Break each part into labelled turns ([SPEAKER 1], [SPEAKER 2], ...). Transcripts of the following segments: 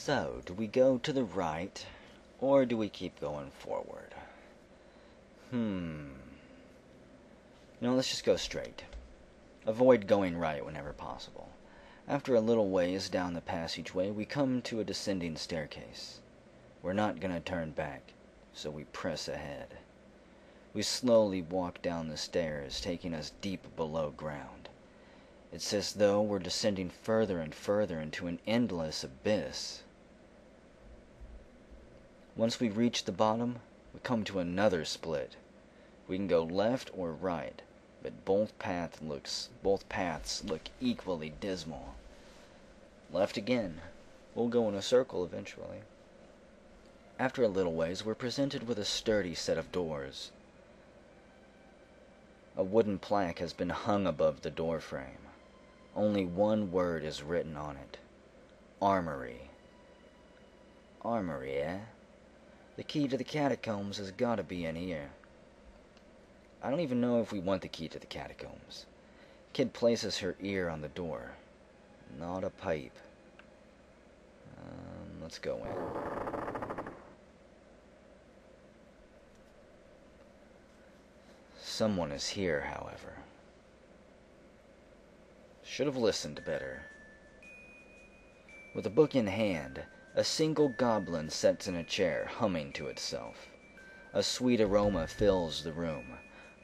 [SPEAKER 1] So, do we go to the right, or do we keep going forward? Let's just go straight. Avoid going right whenever possible. After a little ways down the passageway, we come to a descending staircase. We're not gonna turn back, so we press ahead. We slowly walk down the stairs, taking us deep below ground. It's as though we're descending further and further into an endless abyss. Once we reach the bottom, we come to another split. We can go left or right, but both paths look equally dismal. Left again. We'll go in a circle eventually. After a little ways, we're presented with a sturdy set of doors. A wooden plaque has been hung above the door frame. Only one word is written on it. Armory. Armory, eh? The key to the catacombs has gotta be in here. I don't even know if we want the key to the catacombs. Kid places her ear on the door. Not a pipe. Let's go in. Someone is here, however. Should have listened better. With a book in hand, a single goblin sits in a chair, humming to itself. A sweet aroma fills the room,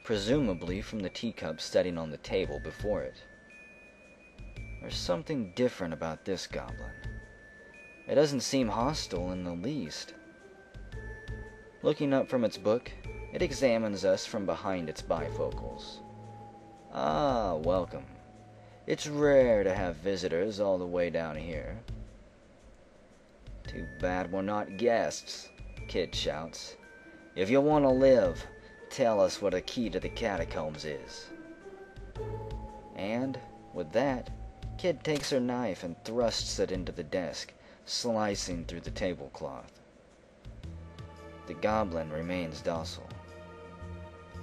[SPEAKER 1] presumably from the teacup setting on the table before it. There's something different about this goblin. It doesn't seem hostile in the least. Looking up from its book, it examines us from behind its bifocals. Ah, welcome. It's rare to have visitors all the way down here. Too bad we're not guests, Kid shouts. If you want to live, tell us what a key to the catacombs is. And, with that, Kid takes her knife and thrusts it into the desk, slicing through the tablecloth. The goblin remains docile.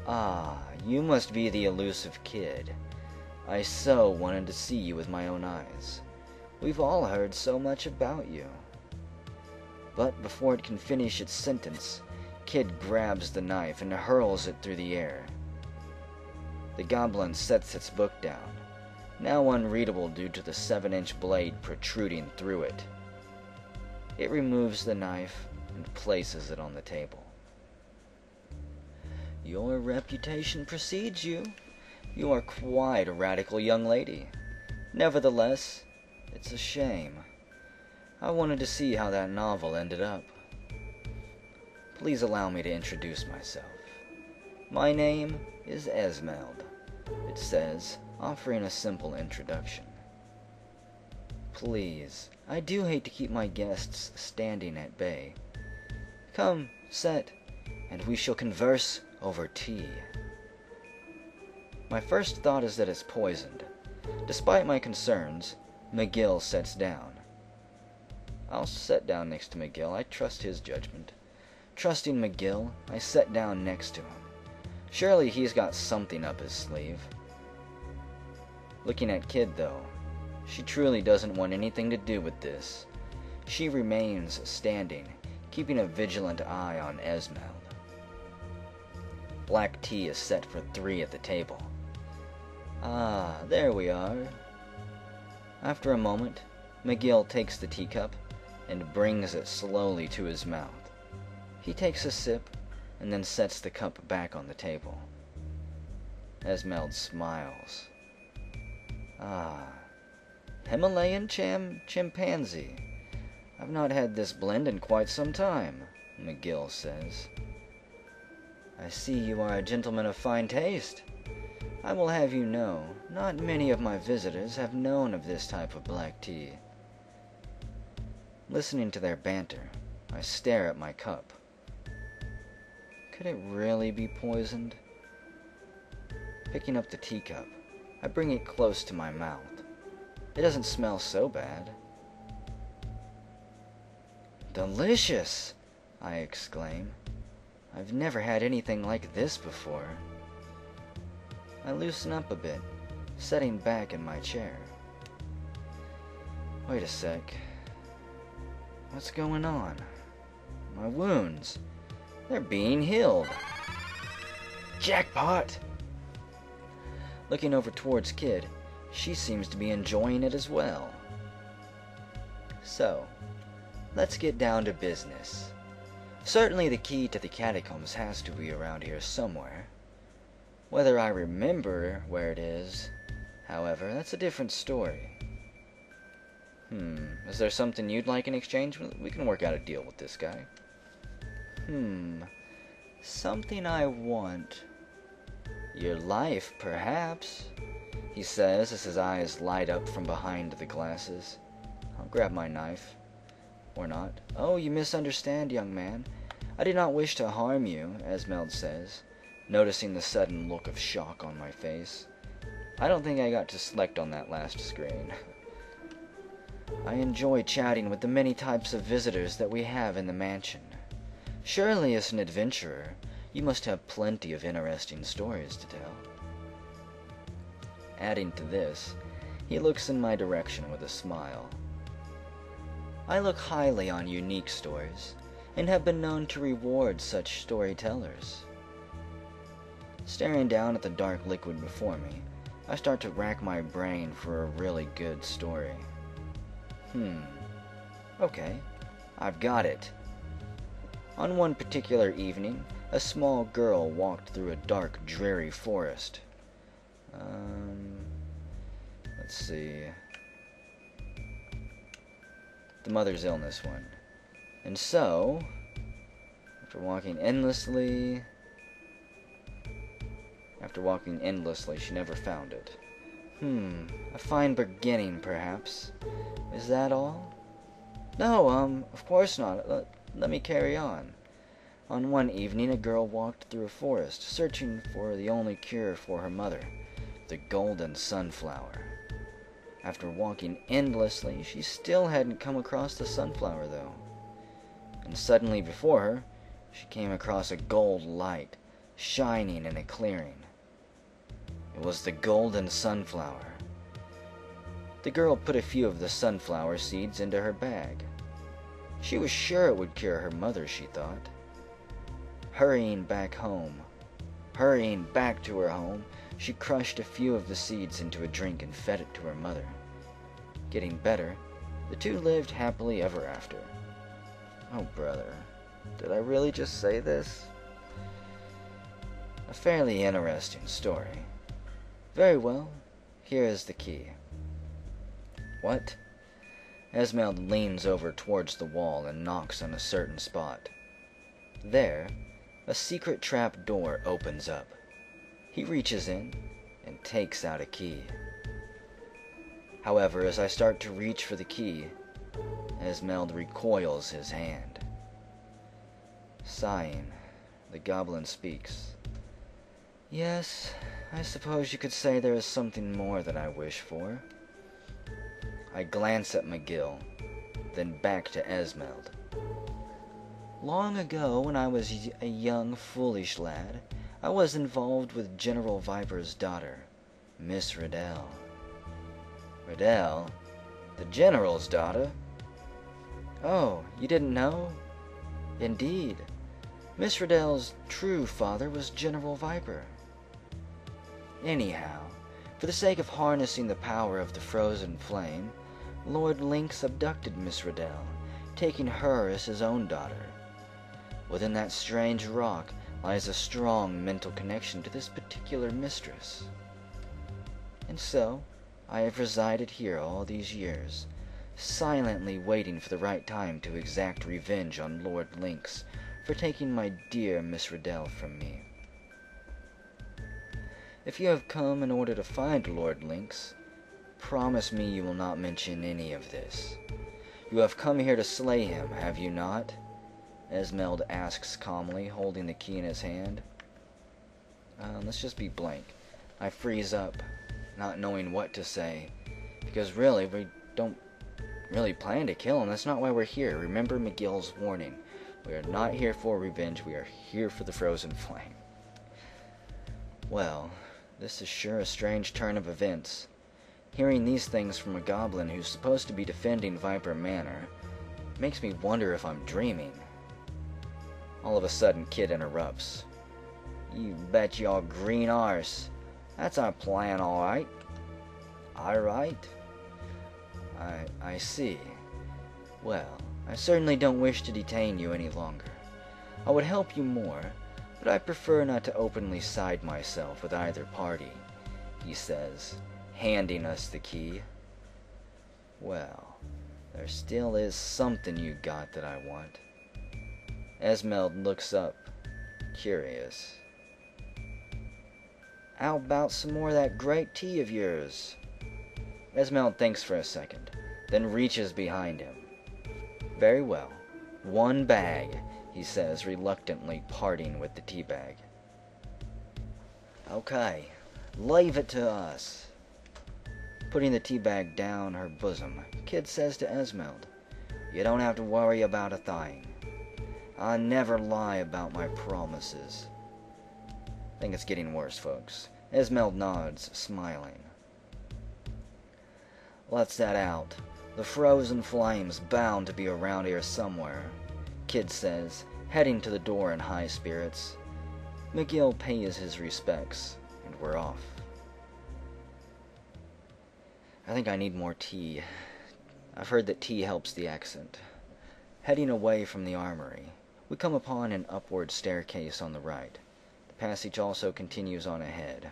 [SPEAKER 1] Ah, you must be the elusive Kid. I so wanted to see you with my own eyes. We've all heard so much about you. But before it can finish its sentence, Kid grabs the knife and hurls it through the air. The goblin sets its book down, now unreadable due to the 7-inch blade protruding through it. It removes the knife and places it on the table. Your reputation precedes you. You are quite a radical young lady. Nevertheless, it's a shame. I wanted to see how that novel ended up. Please allow me to introduce myself. My name is Esmeld, it says, offering a simple introduction. Please, I do hate to keep my guests standing at bay. Come, sit, and we shall converse over tea. My first thought is that it's poisoned. Despite my concerns, McGill sits down. I'll sit down next to McGill. I trust his judgment. Trusting McGill, I sit down next to him. Surely he's got something up his sleeve. Looking at Kid, though, she truly doesn't want anything to do with this. She remains standing, keeping a vigilant eye on Esmeld. Black tea is set for 3 at the table. Ah, there we are. After a moment, McGill takes the teacup and brings it slowly to his mouth. He takes a sip and then sets the cup back on the table. Esmeld smiles. Ah, Himalayan chimpanzee. I've not had this blend in quite some time, McGill says. I see you are a gentleman of fine taste. I will have you know, not many of my visitors have known of this type of black tea. Listening to their banter, I stare at my cup. Could it really be poisoned? Picking up the teacup, I bring it close to my mouth. It doesn't smell so bad. Delicious! I exclaim. I've never had anything like this before. I loosen up a bit, setting back in my chair. Wait a sec. What's going on? My wounds. They're being healed. Jackpot! Looking over towards Kid, she seems to be enjoying it as well. So, let's get down to business. Certainly the key to the catacombs has to be around here somewhere. Whether I remember where it is, however, that's a different story. Is there something you'd like in exchange? We can work out a deal with this guy. Something I want. Your life, perhaps, he says as his eyes light up from behind the glasses. I'll grab my knife. Or not. Oh, you misunderstand, young man. I did not wish to harm you, Esmeld says, noticing the sudden look of shock on my face. I don't think I got to select on that last screen. I enjoy chatting with the many types of visitors that we have in the mansion. Surely, as an adventurer, you must have plenty of interesting stories to tell. Adding to this, he looks in my direction with a smile. I look highly on unique stories, and have been known to reward such storytellers. Staring down at the dark liquid before me, I start to rack my brain for a really good story. Okay, I've got it. On one particular evening, a small girl walked through a dark, dreary forest. Let's see. The mother's illness one. And so, after walking endlessly, she never found it. A fine beginning, perhaps. Is that all? No, of course not. Let me carry on. On one evening, a girl walked through a forest, searching for the only cure for her mother, the golden sunflower. After walking endlessly, she still hadn't come across the sunflower, though. And suddenly before her, she came across a gold light, shining in a clearing. It was the golden sunflower. The girl put a few of the sunflower seeds into her bag. She was sure it would cure her mother, she thought. Hurrying back to her home, she crushed a few of the seeds into a drink and fed it to her mother. Getting better, the two lived happily ever after. Oh, brother, did I really just say this? A fairly interesting story. Very well, here is the key. What? Esmeld leans over towards the wall and knocks on a certain spot. There, a secret trap door opens up. He reaches in and takes out a key. However, as I start to reach for the key, Esmeld recoils his hand. Sighing, the goblin speaks. Yes, I suppose you could say there is something more that I wish for. I glance at McGill, then back to Esmeld. Long ago, when I was a young, foolish lad, I was involved with General Viper's daughter, Miss Riddell. Riddell? The General's daughter? Oh, you didn't know? Indeed. Miss Riddell's true father was General Viper. Anyhow, for the sake of harnessing the power of the frozen flame, Lord Lynx abducted Miss Riddell, taking her as his own daughter. Within that strange rock lies a strong mental connection to this particular mistress. And so, I have resided here all these years, silently waiting for the right time to exact revenge on Lord Lynx for taking my dear Miss Riddell from me. If you have come in order to find Lord Lynx, promise me you will not mention any of this. You have come here to slay him, have you not? Esmeld asks calmly, holding the key in his hand. Let's just be blank. I freeze up, not knowing what to say, because really, we don't really plan to kill him. That's not why we're here. Remember McGill's warning. We are not here for revenge. We are here for the frozen flame. Well, this is sure a strange turn of events. Hearing these things from a goblin who's supposed to be defending Viper Manor, Makes me wonder if I'm dreaming. All of a sudden, Kid interrupts. You bet your green arse. That's our plan, all right. All right. I see. Well, I certainly don't wish to detain you any longer. I would help you more, but I prefer not to openly side myself with either party, he says, handing us the key. Well, there still is something you got that I want. Esmeld looks up, curious. How about some more of that great tea of yours? Esmeld thinks for a second, then reaches behind him. Very well. 1 bag, he says, reluctantly parting with the tea bag. Okay, leave it to us. Putting the tea bag down her bosom, Kid says to Esmeld, You don't have to worry about a thing. I never lie about my promises. I think it's getting worse, folks. Esmeld nods, smiling. Let's set out. The frozen flame's bound to be around here somewhere, Kid says, heading to the door in high spirits. McGill pays his respects, and we're off. I think I need more tea. I've heard that tea helps the accent. Heading away from the armory, we come upon an upward staircase on the right. The passage also continues on ahead.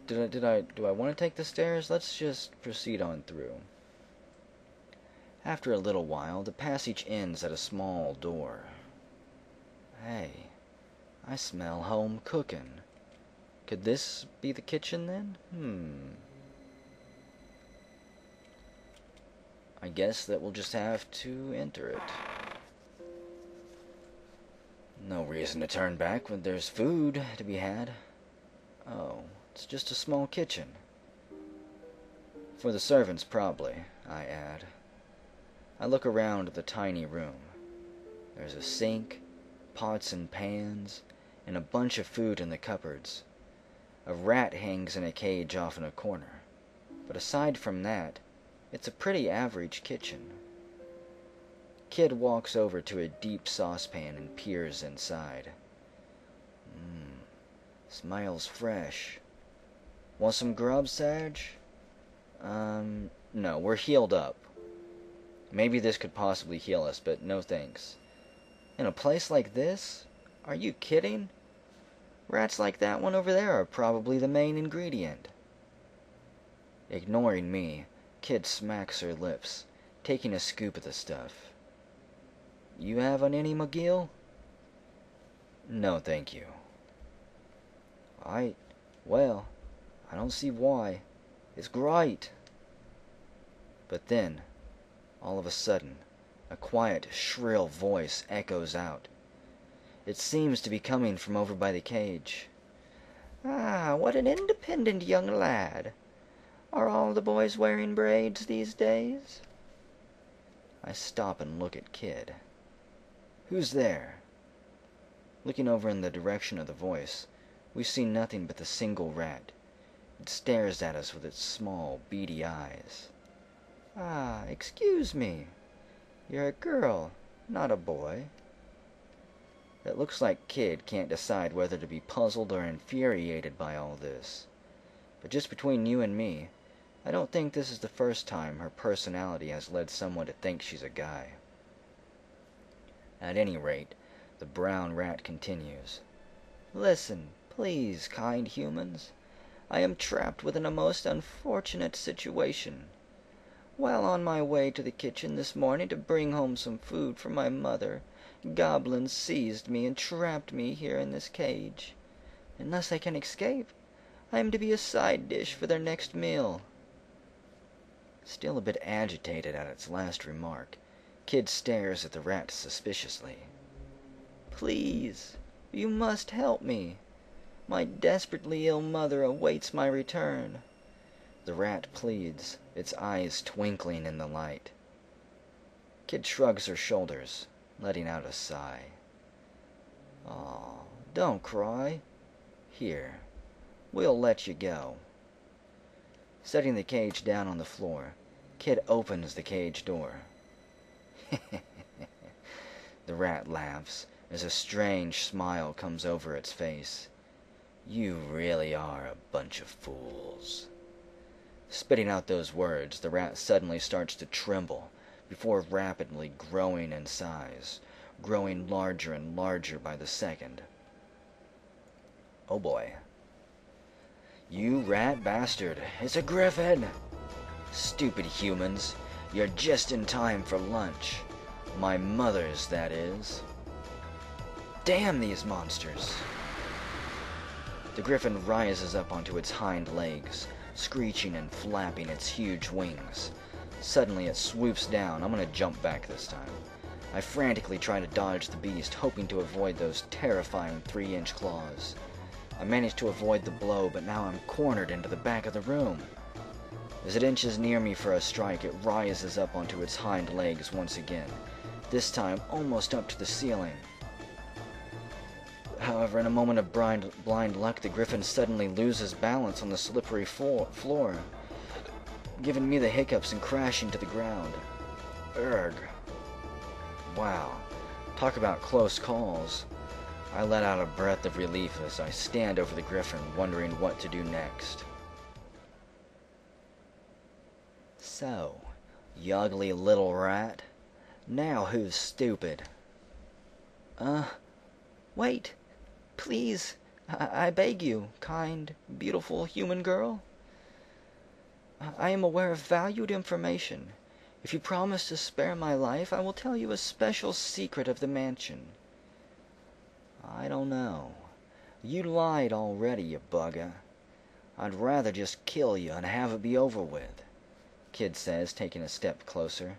[SPEAKER 1] Do I want to take the stairs? Let's just proceed on through. After a little while, the passage ends at a small door. Hey, I smell home cooking. Could this be the kitchen then? I guess that we'll just have to enter it. No reason to turn back when there's food to be had. Oh, it's just a small kitchen. For the servants, probably, I add. I look around the tiny room. There's a sink, pots and pans, and a bunch of food in the cupboards. A rat hangs in a cage off in a corner. But aside from that, it's a pretty average kitchen. Kid walks over to a deep saucepan and peers inside. Smells fresh. Want some grub, Sarge? No, we're healed up. Maybe this could possibly heal us, but no thanks. In a place like this? Are you kidding? Rats like that one over there are probably the main ingredient. Ignoring me, Kid smacks her lips, taking a scoop of the stuff. You having any, McGill? No, thank you. Well, I don't see why. It's great. But then, all of a sudden, a quiet, shrill voice echoes out. It seems to be coming from over by the cage. Ah, what an independent young lad. Are all the boys wearing braids these days? I stop and look at Kid. Who's there? Looking over in the direction of the voice, we see nothing but the single rat. It stares at us with its small, beady eyes. Ah, excuse me. You're a girl, not a boy. It looks like Kid can't decide whether to be puzzled or infuriated by all this. But just between you and me, I don't think this is the first time her personality has led someone to think she's a guy. At any rate, the brown rat continues. Listen, please, kind humans. I am trapped within a most unfortunate situation. While on my way to the kitchen this morning to bring home some food for my mother, goblins seized me and trapped me here in this cage. Unless I can escape, I am to be a side dish for their next meal. Still a bit agitated at its last remark, Kid stares at the rat suspiciously. Please, you must help me. My desperately ill mother awaits my return. The rat pleads, its eyes twinkling in the light. Kid shrugs her shoulders, letting out a sigh. Aw, don't cry. Here, We'll let you go. Setting the cage down on the floor, Kid opens the cage door. The rat laughs as a strange smile comes over its face. You really are a bunch of fools. Spitting out those words, the rat suddenly starts to tremble before rapidly growing in size, growing larger and larger by the second. Oh boy. You rat bastard, it's a griffin! Stupid humans, you're just in time for lunch. My mother's, that is. Damn these monsters! The griffin rises up onto its hind legs, screeching and flapping its huge wings. Suddenly it swoops down. I'm gonna jump back this time. I frantically try to dodge the beast, hoping to avoid those terrifying 3-inch claws. I manage to avoid the blow, but now I'm cornered into the back of the room. As it inches near me for a strike, it rises up onto its hind legs once again, this time almost up to the ceiling. However, in a moment of blind luck, the griffin suddenly loses balance on the slippery floor, giving me the hiccups and crashing to the ground. Urgh. Wow. Talk about close calls. I let out a breath of relief as I stand over the griffin, wondering what to do next. So, you ugly little rat. Now who's stupid?
[SPEAKER 2] Wait. Please, I beg you, kind, beautiful human girl. I am aware of valued information. If you promise to spare my life, I will tell you a special secret of the mansion.
[SPEAKER 1] I don't know. You lied already, you bugger. I'd rather just kill you and have it be over with, Kid says, taking a step closer.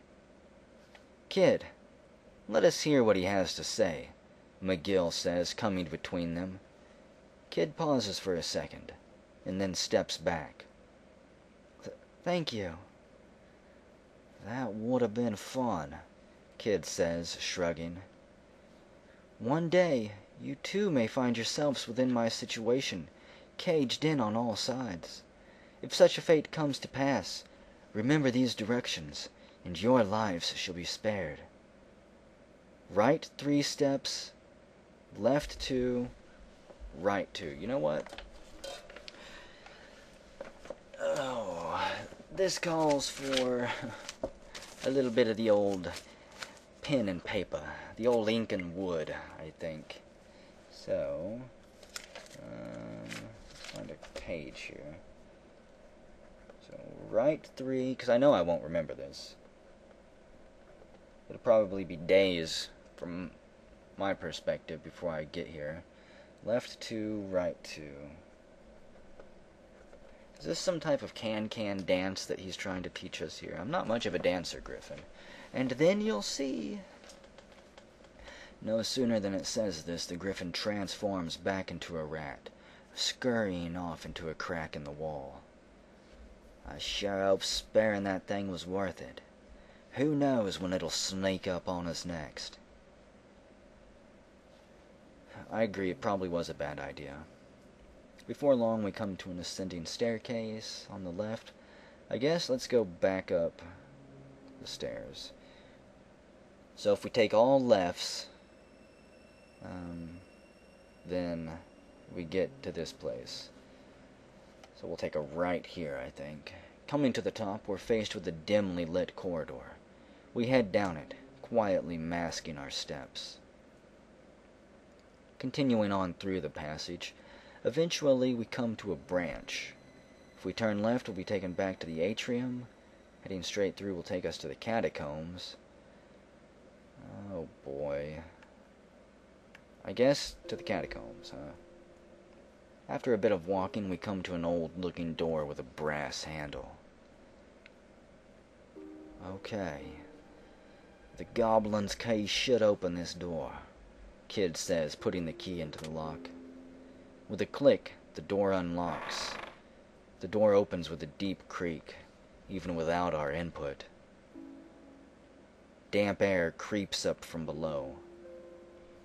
[SPEAKER 1] Kid, let us hear what he has to say, McGill says, coming between them. Kid pauses for a second, and then steps back.
[SPEAKER 2] Thank you.
[SPEAKER 1] That would have been fun, Kid says, shrugging.
[SPEAKER 2] One day, you too may find yourselves within my situation, caged in on all sides. If such a fate comes to pass, remember these directions, and your lives shall be spared.
[SPEAKER 1] Right 3 steps, left 2, right 2. You know what? Oh, this calls for a little bit of the old pen and paper, the old ink and wood, I think. So, let's find a page here. So, right 3, because I know I won't remember this. It'll probably be days from my perspective before I get here. Left 2, right 2. Is this some type of can-can dance that he's trying to teach us here? I'm not much of a dancer, Griffin. And then you'll see. No sooner than it says this, the griffin transforms back into a rat, scurrying off into a crack in the wall. I sure hope sparing that thing was worth it. Who knows when it'll sneak up on us next? I agree, it probably was a bad idea. Before long, we come to an ascending staircase on the left. I guess let's go back up the stairs. So if we take all lefts, then we get to this place. So we'll take a right here, I think. Coming to the top, we're faced with a dimly lit corridor. We head down it, quietly masking our steps. Continuing on through the passage, eventually we come to a branch. If we turn left, we'll be taken back to the atrium. Heading straight through will take us to the catacombs. Oh boy. I guess to the catacombs, huh? After a bit of walking, we come to an old-looking door with a brass handle. Okay. The goblin's key should open this door, Kid says, putting the key into the lock. With a click, the door unlocks. The door opens with a deep creak, even without our input. Damp air creeps up from below.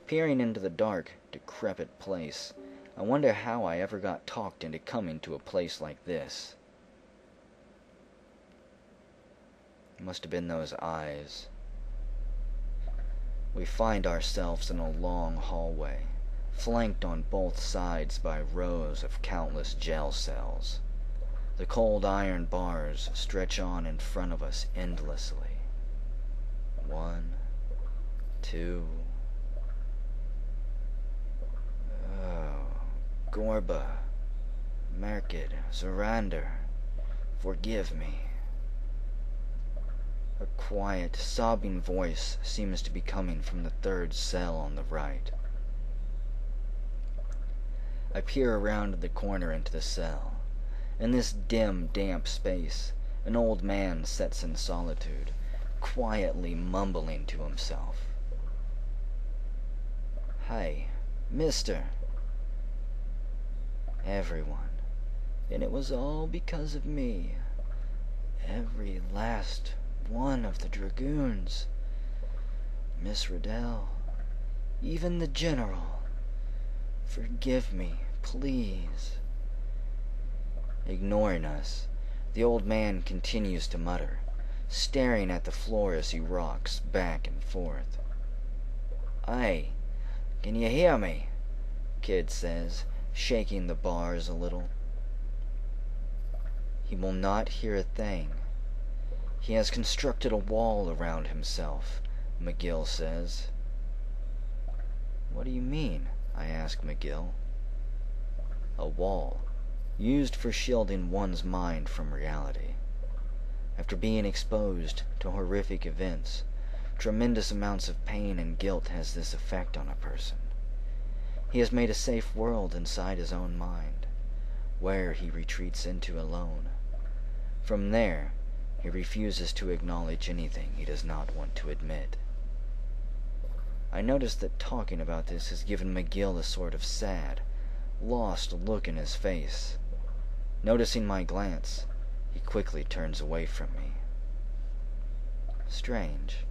[SPEAKER 1] Peering into the dark, decrepit place, I wonder how I ever got talked into coming to a place like this. It must have been those eyes. We find ourselves in a long hallway, flanked on both sides by rows of countless jail cells. The cold iron bars stretch on in front of us endlessly. 1, 2... Gorba, Merkid, Zorander, forgive me. A quiet, sobbing voice seems to be coming from the third cell on the right. I peer around the corner into the cell. In this dim, damp space, an old man sits in solitude, quietly mumbling to himself. "Hey, mister." "Everyone. And it was all because of me. Every last one of the dragoons. Miss Riddell. Even the general. Forgive me, please." Ignoring us, the old man continues to mutter, staring at the floor as he rocks back and forth. "Hey, can you hear me?" Kid says, shaking the bars a little. He will not hear a thing. He has constructed a wall around himself, McGill says. "What do you mean?" I ask McGill. "A wall, used for shielding one's mind from reality. After being exposed to horrific events, tremendous amounts of pain and guilt has this effect on a person. He has made a safe world inside his own mind, where he retreats into alone. From there, he refuses to acknowledge anything he does not want to admit." I notice that talking about this has given McGill a sort of sad, lost look in his face. Noticing my glance, he quickly turns away from me. Strange.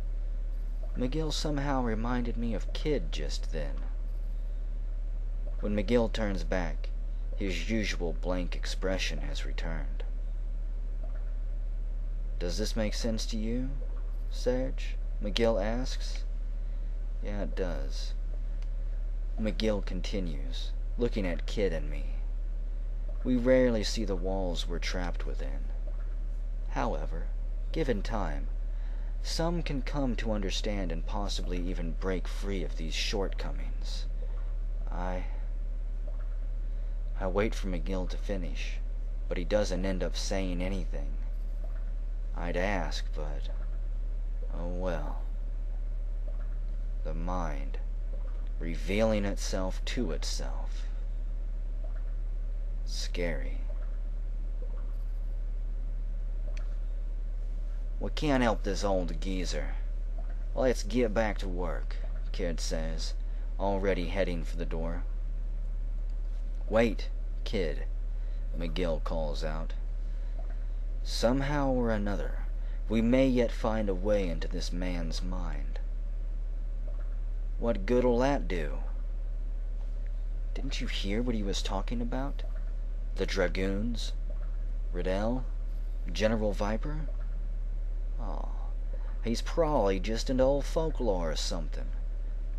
[SPEAKER 1] McGill somehow reminded me of Kid just then. When McGill turns back, his usual blank expression has returned. "Does this make sense to you, Serge?" McGill asks. "Yeah, it does." McGill continues, looking at Kid and me. We rarely see the walls we're trapped within. However, given time, some can come to understand and possibly even break free of these shortcomings. I wait for McGill to finish, but he doesn't end up saying anything. I'd ask, but oh well. The mind, revealing itself to itself. Scary. "We can't help this old geezer. Let's get back to work," Kid says, already heading for the door. "Wait, Kid," McGill calls out. "Somehow or another, we may yet find a way into this man's mind." "What good'll that do?" "Didn't you hear what he was talking about? The dragoons? Riddell? General Viper? Oh, he's probably just into old folklore or something,"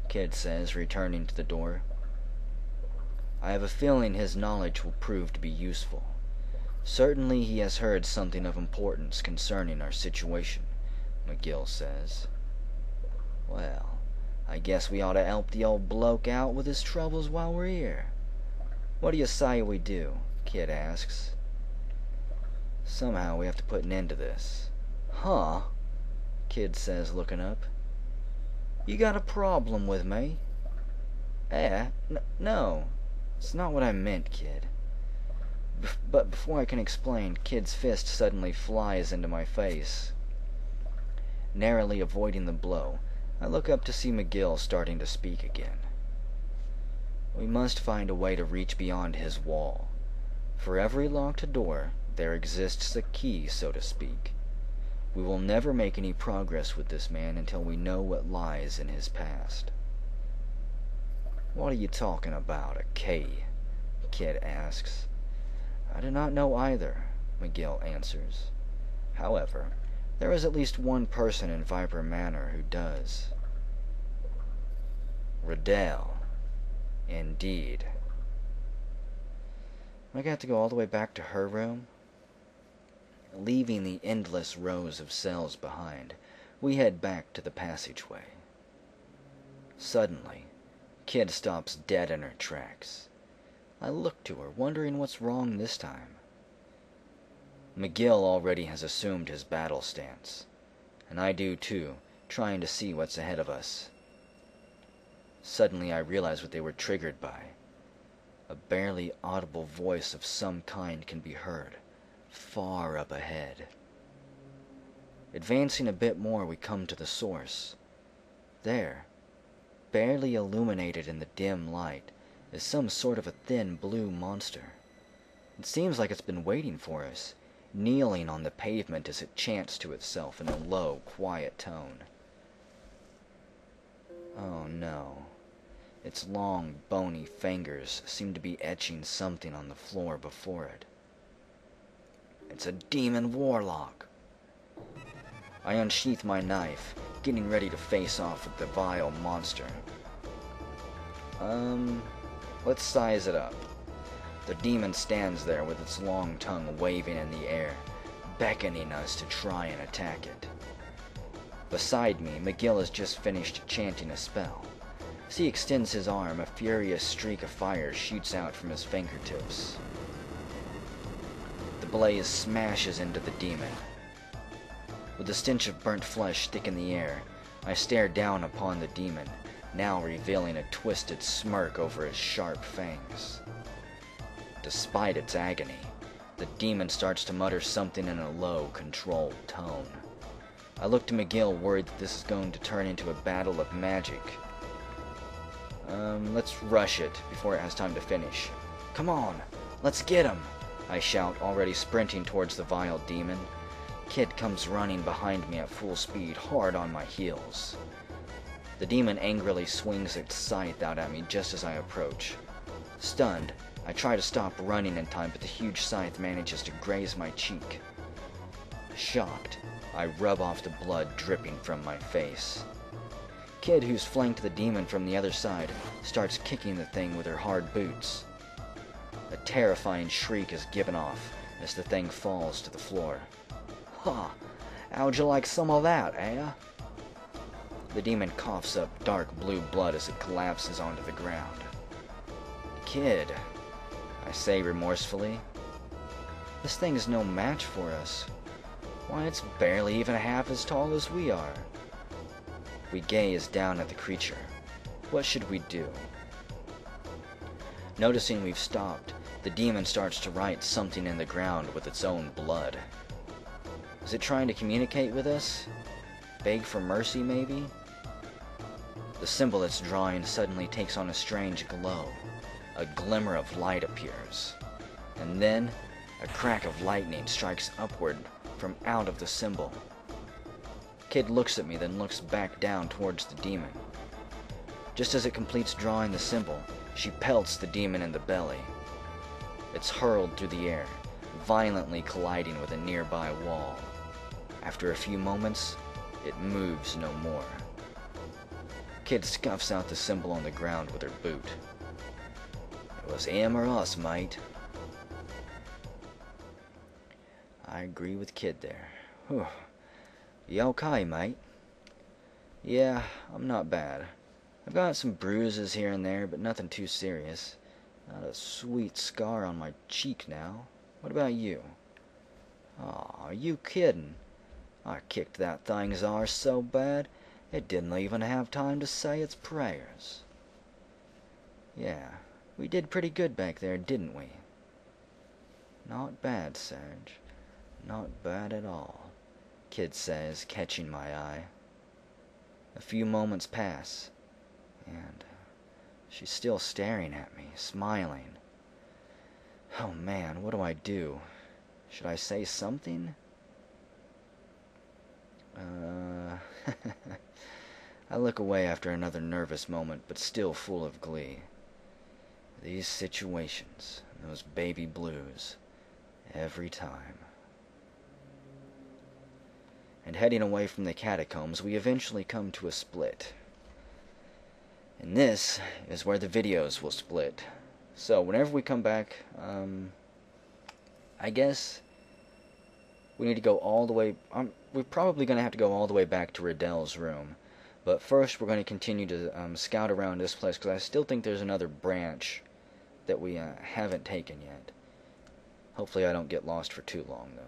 [SPEAKER 1] Kid says, returning to the door. "I have a feeling his knowledge will prove to be useful. Certainly he has heard something of importance concerning our situation," McGill says. "Well, I guess we ought to help the old bloke out with his troubles while we're here. What do you say we do?" Kid asks. "Somehow we have to put an end to this." "Huh?" Kid says, looking up. "You got a problem with me?" No. It's not what I meant, Kid." But before I can explain, Kid's fist suddenly flies into my face. Narrowly avoiding the blow, I look up to see McGill starting to speak again. "We must find a way to reach beyond his wall. For every locked door, there exists a key, so to speak. We will never make any progress with this man until we know what lies in his past." "What are you talking about, a key?" Kid asks. I do not know either, McGill answers. However, there is at least one person in Viper Manor who does. Riddell. Indeed. I got to go all the way back to her room. Leaving the endless rows of cells behind, we head back to the passageway. Suddenly, Kid stops dead in her tracks. I look to her, wondering what's wrong this time. McGill already has assumed his battle stance, and I do too, trying to see what's ahead of us. Suddenly I realize what they were triggered by. A barely audible voice of some kind can be heard, far up ahead. Advancing a bit more, we come to the source. There, barely illuminated in the dim light, is some sort of a thin blue monster. It seems like it's been waiting for us, kneeling on the pavement as it chants to itself in a low, quiet tone. Oh no. Its long, bony fingers seem to be etching something on the floor before it. It's a demon warlock. I unsheath my knife, getting ready to face off with the vile monster. Let's size it up. The demon stands there with its long tongue waving in the air, beckoning us to try and attack it. Beside me, McGill has just finished chanting a spell. As he extends his arm, a furious streak of fire shoots out from his fingertips. The blaze smashes into the demon. With the stench of burnt flesh thick in the air, I stare down upon the demon, now revealing a twisted smirk over its sharp fangs. Despite its agony, the demon starts to mutter something in a low, controlled tone. I look to McGill, worried that this is going to turn into a battle of magic. Let's rush it before it has time to finish. Come on, let's get him! I shout, already sprinting towards the vile demon. Kid comes running behind me at full speed, hard on my heels. The demon angrily swings its scythe out at me just as I approach. Stunned, I try to stop running in time, but the huge scythe manages to graze my cheek. Shocked, I rub off the blood dripping from my face. Kid, who's flanked the demon from the other side, starts kicking the thing with her hard boots. A terrifying shriek is given off as the thing falls to the floor. Ha! How'd you like some of that, eh? The demon coughs up dark blue blood as it collapses onto the ground. Kid, I say remorsefully, this thing is no match for us. Why, it's barely even half as tall as we are. We gaze down at the creature. What should we do? Noticing we've stopped, the demon starts to write something in the ground with its own blood. Is it trying to communicate with us? Beg for mercy, maybe? The symbol it's drawing suddenly takes on a strange glow. A glimmer of light appears. And then, a crack of lightning strikes upward from out of the symbol. Kid looks at me, then looks back down towards the demon. Just as it completes drawing the symbol, she pelts the demon in the belly. It's hurled through the air, violently colliding with a nearby wall. After a few moments, it moves no more. Kid scuffs out the symbol on the ground with her boot. It was him or us, mate. I agree with Kid there. Whew. You okay, mate? Yeah, I'm not bad. I've got some bruises here and there, but nothing too serious. Not a sweet scar on my cheek now. What about you? Aw, are you kidding? I kicked that thing's arse so bad, it didn't even have time to say its prayers. Yeah, we did pretty good back there, didn't we? Not bad, Sarge. Not bad at all, Kid says, catching my eye. A few moments pass, and she's still staring at me, smiling. Oh man, what do I do? Should I say something? I look away after another nervous moment, but still full of glee. These situations, those baby blues, every time. And heading away from the catacombs, we eventually come to a split. And this is where the videos will split. So whenever we come back, I guess we need to go all the way. We're probably going to have to go all the way back to Riddell's room. But first, we're going to continue to scout around this place, because I still think there's another branch that we haven't taken yet. Hopefully I don't get lost for too long, though.